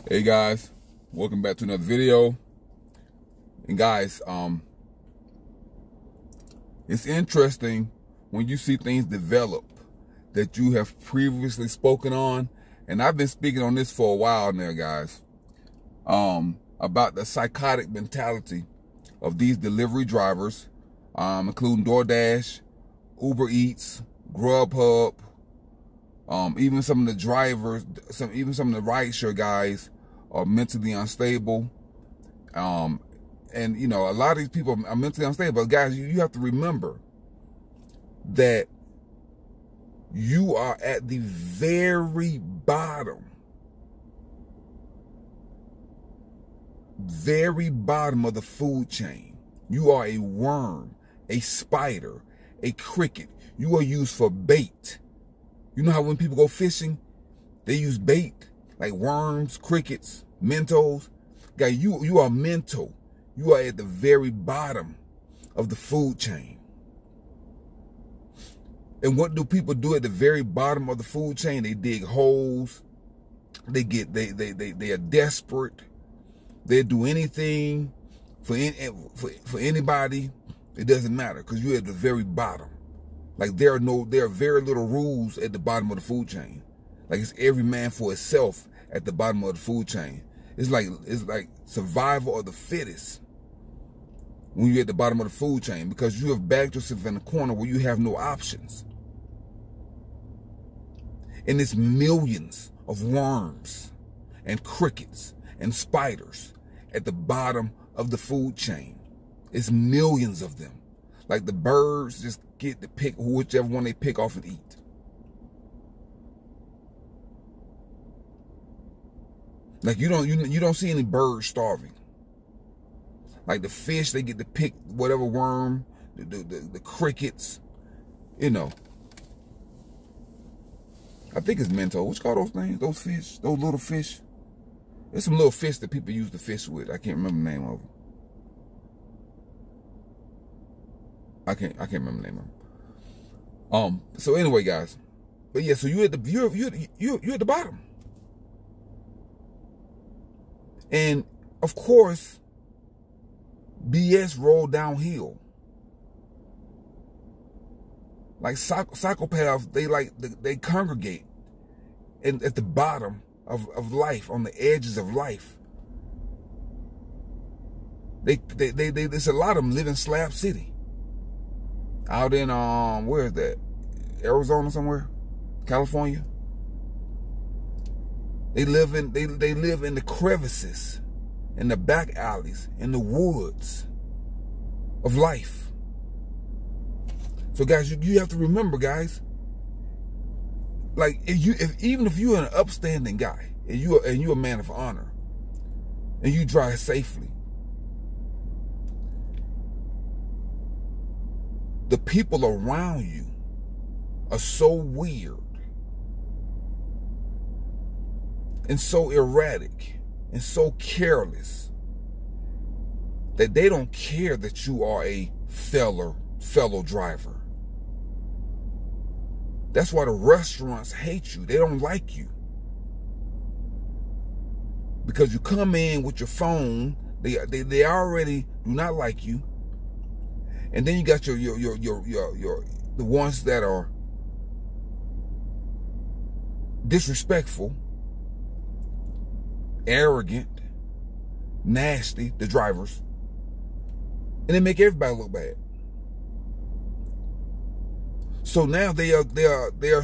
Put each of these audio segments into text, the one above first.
Hey guys, welcome back to another video. And guys, it's interesting when you see things develop that you have previously spoken on, and I've been speaking on this for a while now, guys, about the psychotic mentality of these delivery drivers, including DoorDash, Uber Eats, Grubhub, even some of the drivers, even some of the rideshare guys are mentally unstable. And you know, a lot of these people are mentally unstable. But guys, you have to remember that you are at the very bottom of the food chain. You are a worm, a spider, a cricket. You are used for bait. You know how when people go fishing, they use bait like worms, crickets, minnows. Guys, you are minnow. You are at the very bottom of the food chain. And what do people do at the very bottom of the food chain? They dig holes. They are desperate. They do anything for anybody. It doesn't matter because you're at the very bottom. Like there are very little rules at the bottom of the food chain. Like it's every man for itself at the bottom of the food chain. It's like survival of the fittest when you're at the bottom of the food chain, because you have backed yourself in a corner where you have no options. And it's millions of worms and crickets and spiders at the bottom of the food chain. It's millions of them. Like the birds just get to pick whichever one they pick off and eat. Like you don't see any birds starving. Like the fish, they get to pick whatever worm, the crickets, you know. I think it's minnow. What you call those things? Those fish, those little fish. There's some little fish that people use to fish with. I can't remember the name of them. I can't remember the name of them. So anyway, guys. But yeah, so you're at the bottom. And of course, BS rolled downhill. Like psychopaths, they congregate at the bottom of life, on the edges of life. There's a lot of them live in Slab City. Out in where is that? Arizona somewhere? California? They live in the crevices, in the back alleys, in the woods of life. So guys, you have to remember, guys, like even if you're an upstanding guy and you're a man of honor and you drive safely, the people around you are so weird and so erratic and so careless that they don't care that you are a fellow driver. That's why the restaurants hate you. They don't like you. Because you come in with your phone, they already do not like you. And then you got your the ones that are disrespectful, arrogant, nasty, the drivers, and they make everybody look bad. So now they are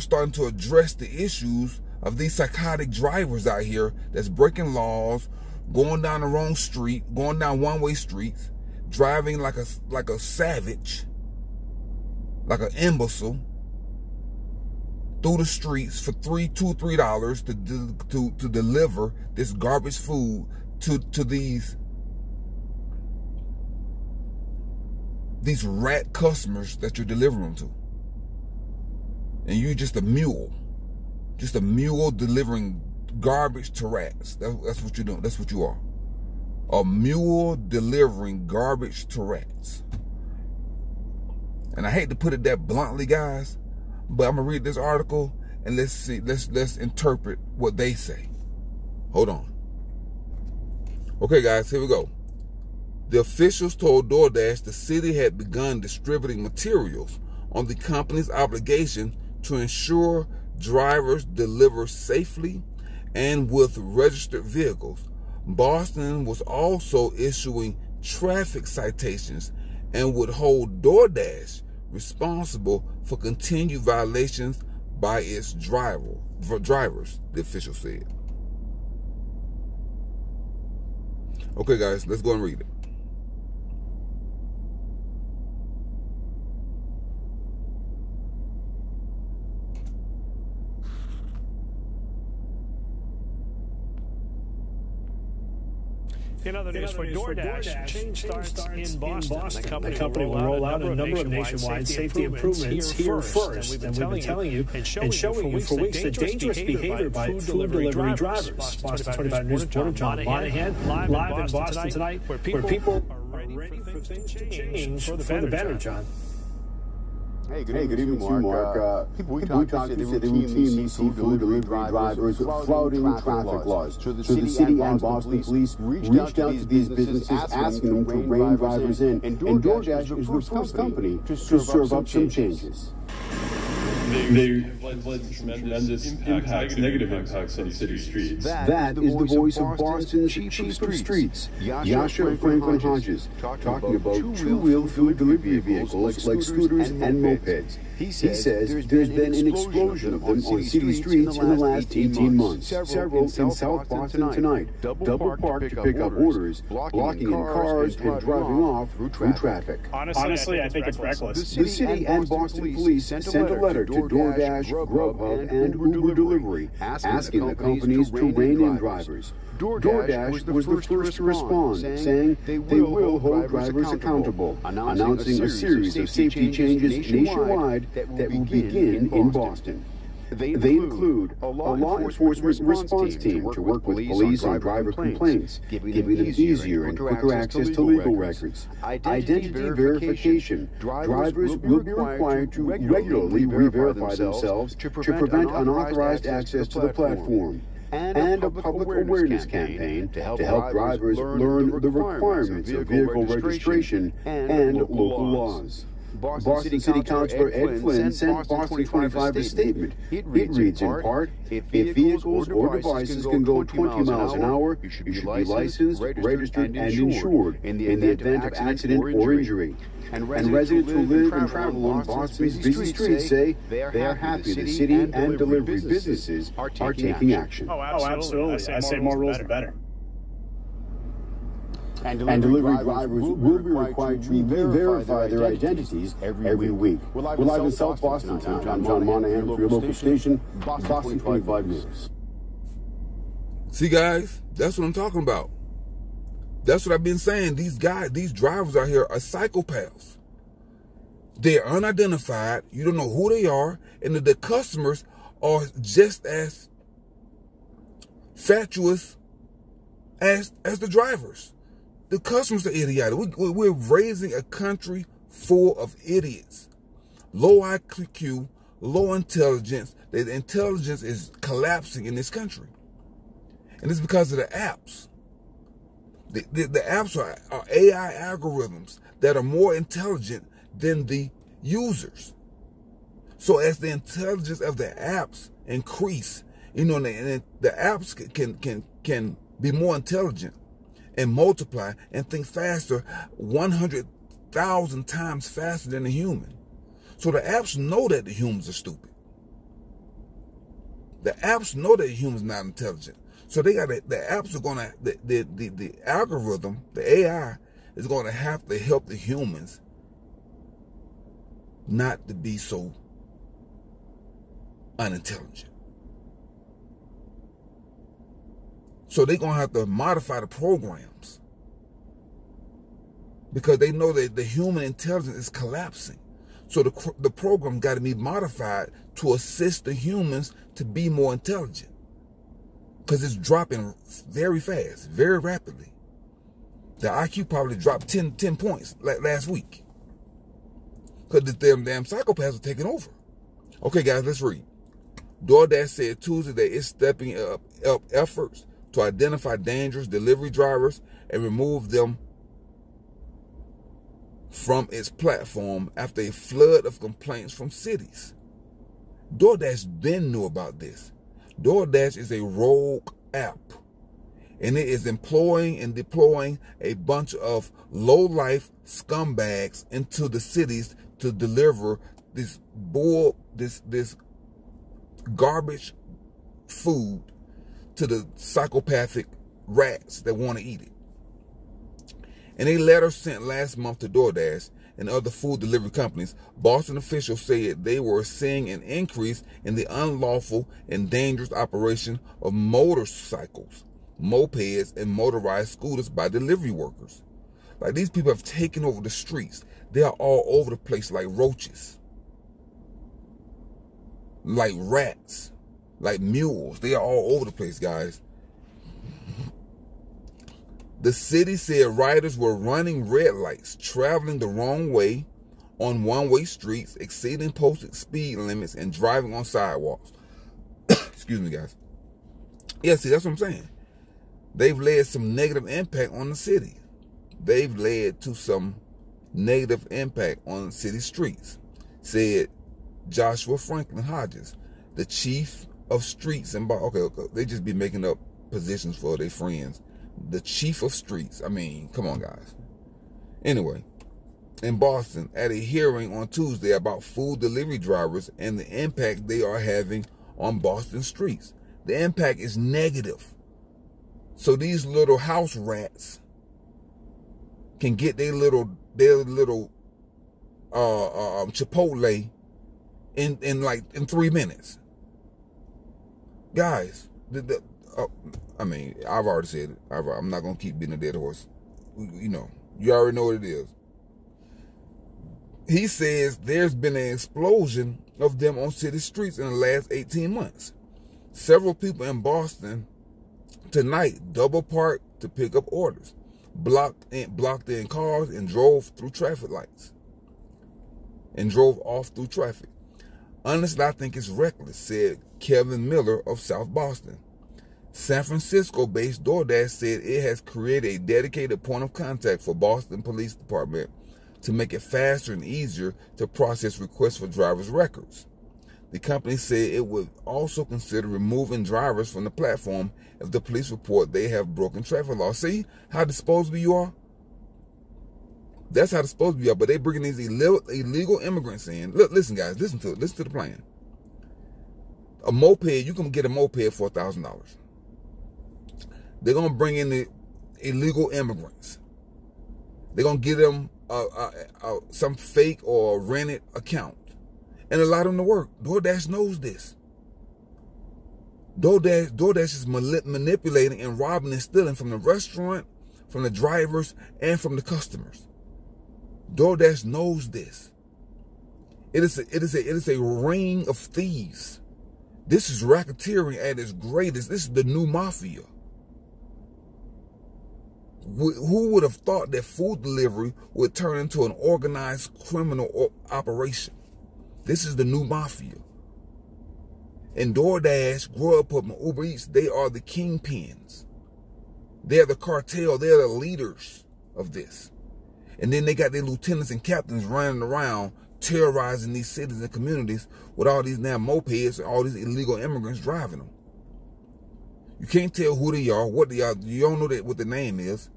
starting to address the issues of these psychotic drivers out here that's breaking laws, going down the wrong street, going down one-way streets, driving like a savage, like an imbecile, through the streets for $2-3 to deliver this garbage food to these rat customers that you're delivering to. And you're just a mule delivering garbage to rats. That's what you're doing. That's what you are. A mule delivering garbage to rats. And I hate to put it that bluntly, guys, but I'm gonna read this article and let's see, let's interpret what they say. Hold on. Okay, guys, here we go. The officials told DoorDash the city had begun distributing materials on the company's obligation to ensure drivers deliver safely and with registered vehicles. Boston was also issuing traffic citations and would hold DoorDash responsible for continued violations by its drivers, the official said. Okay, guys, let's go and read it. In other news, for DoorDash, change starts in Boston. The company will roll out a number of nationwide safety improvements here first. And we've been telling you and showing you for weeks the dangerous behavior by food delivery drivers. Boston 25 News reporter John Monahan live in Boston tonight, where people are ready for things to change for the better, John. Hey, good evening, Mark. People we talked to said they routinely see food delivery drivers flouting traffic laws. So the city and Boston police reached out to these businesses asking them to rein drivers in. And DoorDash is the first company to serve up some changes. They've led to tremendous negative impacts on city streets. That is the voice of Boston's chief of streets, Yasha Franklin Hodges, talking about two-wheel food delivery vehicles like scooters and mopeds. He says there's been an explosion of them on city streets in the last 18 months. Several in South Boston tonight, double parked to pick up orders, blocking in cars and driving off through traffic. Honestly, I think it's reckless. The city and Boston police sent a letter to DoorDash, Grubhub, and Uber Delivery, asking the companies to rein in drivers. DoorDash was the first to respond, saying they will hold drivers accountable, announcing a series of safety changes nationwide that will begin in Boston. They include a law enforcement response team to work with police on driver complaints, giving them easier and quicker access to legal records. Identity verification. Drivers will be required to regularly re-verify themselves to prevent unauthorized access to the platform. And a public awareness campaign to help drivers learn the requirements of vehicle registration and local laws. Boston City Councilor Ed Flynn sent Boston 25 a statement. It reads in part, if vehicles or devices can go 20 miles an hour, you should be licensed, registered, and insured in the event of accident or injury. And residents who live and travel on Boston's busy streets say they are happy the city and delivery businesses are taking action. Oh, absolutely. I say more rules, the better. And delivery drivers will be required to re-verify their identities every week. We're live in South Boston tonight. I'm John Monahan for your local station, Boston 25 News. See, guys, that's what I'm talking about. That's what I've been saying. These drivers out here are psychopaths. They're unidentified. You don't know who they are. And the customers are just as fatuous as the drivers. The customers are idiotic. We're raising a country full of idiots. Low IQ, low intelligence. The intelligence is collapsing in this country. And it's because of the apps. The apps are AI algorithms that are more intelligent than the users. So as the intelligence of the apps increase, you know, and the apps can be more intelligent and multiply and think faster, 100,000 times faster than a human. So the apps know that the humans are stupid. The apps know that the humans are not intelligent. So the apps are gonna, the algorithm, the AI is gonna have to help the humans not to be so unintelligent. So they're gonna have to modify the programs because they know that the human intelligence is collapsing. So the program got to be modified to assist the humans to be more intelligent. Because it's dropping very fast, very rapidly. The IQ probably dropped 10 points like last week. Because the damn psychopaths are taking over. Okay, guys, let's read. DoorDash said Tuesday that it's stepping up efforts to identify dangerous delivery drivers and remove them from its platform after a flood of complaints from cities. DoorDash then knew about this. DoorDash is a rogue app, and it is employing and deploying a bunch of low-life scumbags into the cities to deliver this garbage food to the psychopathic rats that want to eat it. In a letter sent last month to DoorDash and other food delivery companies, Boston officials said they were seeing an increase in the unlawful and dangerous operation of motorcycles, mopeds, and motorized scooters by delivery workers. Like, these people have taken over the streets. They are all over the place like roaches, like rats, like mules. They are all over the place, guys. The city said riders were running red lights, traveling the wrong way on one-way streets, exceeding posted speed limits, and driving on sidewalks. Excuse me, guys. Yeah, see, that's what I'm saying. They've led some negative impact on the city. They've led to some negative impact on the city streets, said Joshua Franklin Hodges, the chief of streets. And okay, they just be making up positions for their friends. The chief of streets. I mean, come on, guys. Anyway, in Boston, at a hearing on Tuesday about food delivery drivers and the impact they are having on Boston streets. The impact is negative. So these little house rats can get their little Chipotle in 3 minutes. Guys, I mean, I've already said it. I'm not going to keep beating a dead horse. You know, you already know what it is. He says there's been an explosion of them on city streets in the last 18 months. Several people in Boston tonight double parked to pick up orders, blocked in cars, and drove through traffic lights, and drove off through traffic. Honestly, I think it's reckless, said Kevin Miller of South Boston. San Francisco-based DoorDash said it has created a dedicated point of contact for Boston Police Department to make it faster and easier to process requests for drivers' records. The company said it would also consider removing drivers from the platform if the police report they have broken traffic laws. See how disposable you are? That's how disposable you are. But they bringing these illegal immigrants in. Look, listen, guys, listen to it. Listen to the plan. A moped, you can get a moped for $1,000. They're going to bring in the illegal immigrants. They're going to give them some fake or rented account and allow them to work. DoorDash knows this. DoorDash is manipulating and robbing and stealing from the restaurant, from the drivers, and from the customers. DoorDash knows this. It is a ring of thieves. This is racketeering at its greatest. This is the new mafia. Who would have thought that food delivery would turn into an organized criminal operation? This is the new mafia. And DoorDash, Grubhub, and Uber Eats, they are the kingpins. They're the cartel. They're the leaders of this. And then they got their lieutenants and captains running around terrorizing these cities and communities with all these damn mopeds and all these illegal immigrants driving them. You can't tell who they are, what they are. You don't know what the name is.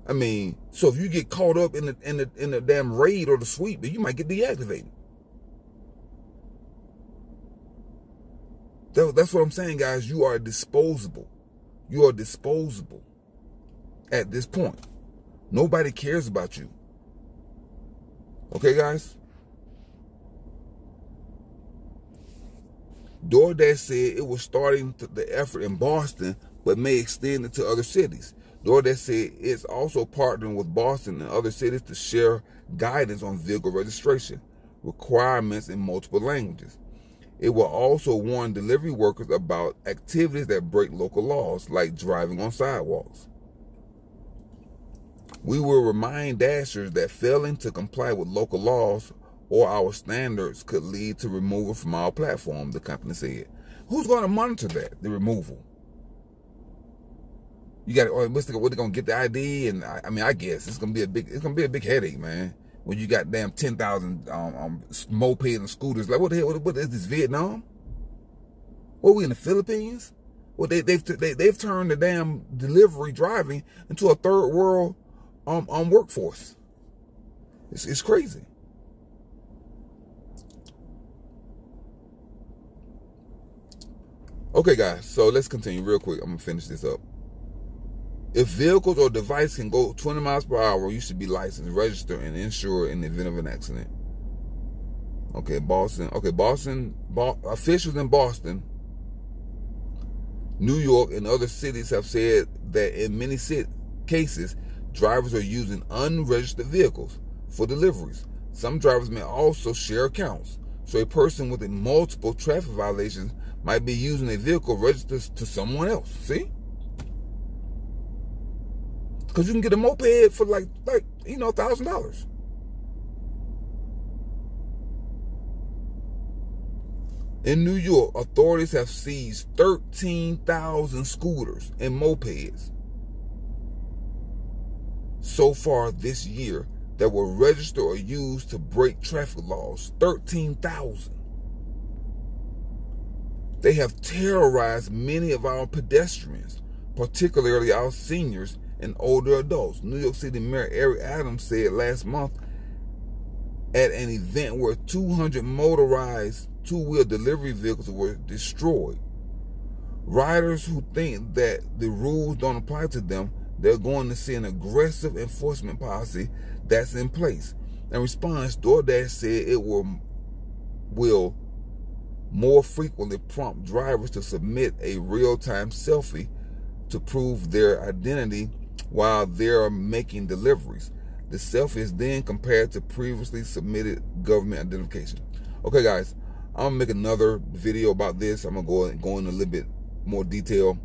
I mean, so if you get caught up in the damn raid or the sweep, you might get deactivated. That's what I'm saying, guys. You are disposable. You are disposable at this point. Nobody cares about you. Okay, guys? DoorDash said it was starting the effort in Boston, but may extend it to other cities. DoorDash said it's also partnering with Boston and other cities to share guidance on vehicle registration requirements in multiple languages. It will also warn delivery workers about activities that break local laws, like driving on sidewalks. We will remind Dashers that failing to comply with local laws or our standards could lead to removal from our platform, the company said. Who's going to monitor that, the removal? You got, or what they gonna get the ID? And I mean, I guess it's gonna be a big headache, man. When you got damn 10,000 mopeds and scooters, like what the hell? What is this, Vietnam? What, we in the Philippines? Well, they've turned the damn delivery driving into a third world workforce. It's crazy. Okay, guys, so let's continue real quick. I'm gonna finish this up. If vehicles or device can go 20 miles per hour, you should be licensed, registered, and insured in the event of an accident. Okay, Boston. Okay, Boston. Officials in Boston, New York, and other cities have said that in many cases, drivers are using unregistered vehicles for deliveries. Some drivers may also share accounts. So a person with multiple traffic violations might be using a vehicle registered to someone else. See? Because you can get a moped for like $1,000. In New York, authorities have seized 13,000 scooters and mopeds so far this year that were registered or used to break traffic laws. 13,000. They have terrorized many of our pedestrians, particularly our seniors and older adults. New York City Mayor Eric Adams said last month at an event where 200 motorized two-wheel delivery vehicles were destroyed. Riders who think that the rules don't apply to them, they're going to see an aggressive enforcement policy that's in place. In response, DoorDash said it will more frequently prompt drivers to submit a real-time selfie to prove their identity while they're making deliveries. The selfie is then compared to previously submitted government identification. Okay, guys, I'm gonna make another video about this. I'm gonna go in a little bit more detail.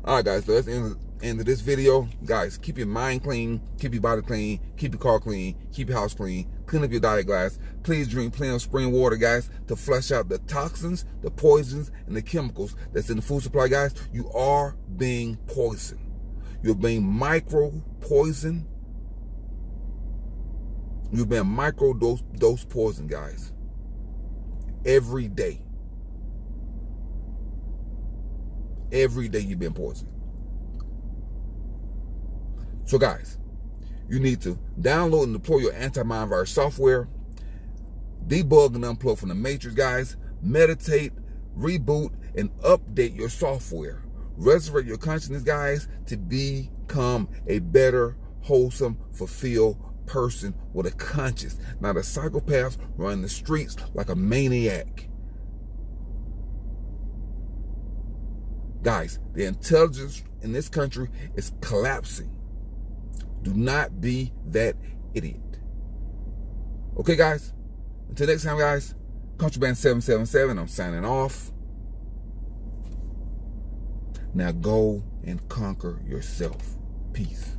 All right, guys, so that's the end of this video. Guys, keep your mind clean, keep your body clean, keep your car clean, keep your house clean, clean up your diet glass. Please drink plenty of spring water, guys, to flush out the toxins, the poisons, and the chemicals that's in the food supply, guys. You are being poisoned. You're being micro-poisoned. You've been micro-dose poison, guys. Every day. Every day you've been poisoned. So, guys, you need to download and deploy your anti-mind virus software, debug and unplug from the matrix, guys, meditate, reboot, and update your software. Resurrect your consciousness, guys, to become a better, wholesome, fulfilled person with a conscience, not a psychopath running the streets like a maniac. Guys, the intelligence in this country is collapsing. Do not be that idiot. Okay, guys? Until next time, guys, Contraband 777, I'm signing off. Now go and conquer yourself. Peace.